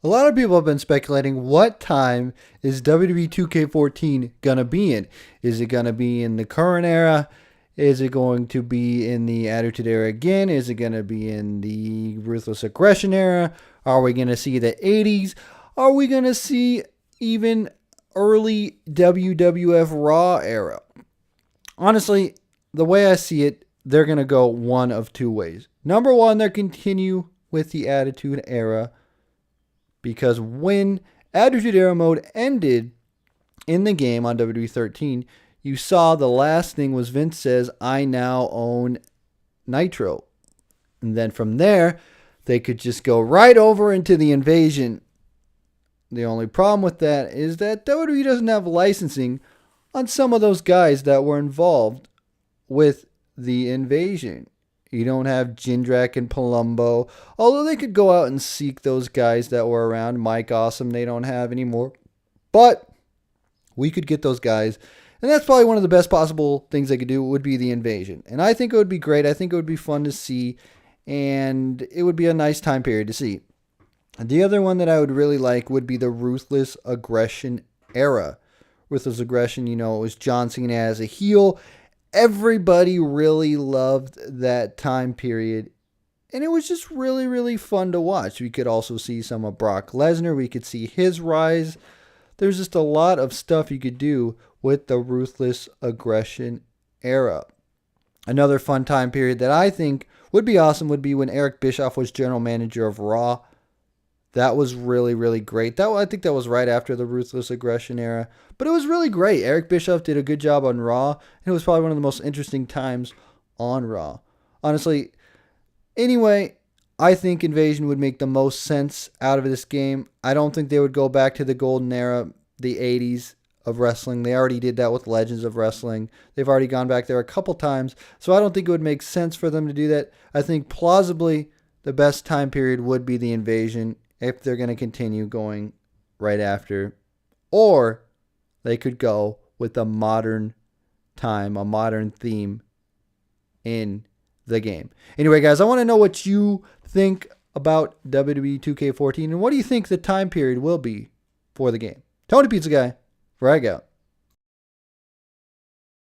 A lot of people have been speculating what time is WWE 2K14 going to be in. Is it going to be in the current era? Is it going to be in the Attitude Era again? Is it going to be in the Ruthless Aggression era? Are we going to see the 80s? Are we going to see even early WWF Raw era? Honestly, the way I see it, they're going to go one of two ways. Number one, they'll continue with the Attitude Era, because when Attitude Era mode ended in the game on WWE 13, you saw the last thing was Vince says, I now own Nitro. And then from there, they could just go right over into the Invasion. The only problem with that is that WWE doesn't have licensing on some of those guys that were involved with the Invasion. You don't have Jindrak and Palumbo, although they could go out and seek those guys that were around. Mike Awesome, they don't have anymore. But we could get those guys, and that's probably one of the best possible things they could do would be the Invasion. And I think it would be great. I think it would be fun to see, and it would be a nice time period to see. The other one that I would really like would be the Ruthless Aggression era. Ruthless Aggression, it was John Cena as a heel. Everybody really loved that time period, and it was just really, really fun to watch. We could also see some of Brock Lesnar. We could see his rise. There's just a lot of stuff you could do with the Ruthless Aggression era. Another fun time period that I think would be awesome would be when Eric Bischoff was general manager of Raw. That was really, really great. I think that was right after the Ruthless Aggression era. But it was really great. Eric Bischoff did a good job on Raw. And it was probably one of the most interesting times on Raw. Honestly, anyway, I think Invasion would make the most sense out of this game. I don't think they would go back to the golden era, the 80s of wrestling. They already did that with Legends of Wrestling. They've already gone back there a couple times. So I don't think it would make sense for them to do that. I think plausibly the best time period would be the Invasion, if they're going to continue going right after. Or they could go with a modern time, a modern theme in the game. Anyway, guys, I want to know what you think about WWE 2K14, and what do you think the time period will be for the game? Tony Pizza Guy, frag out.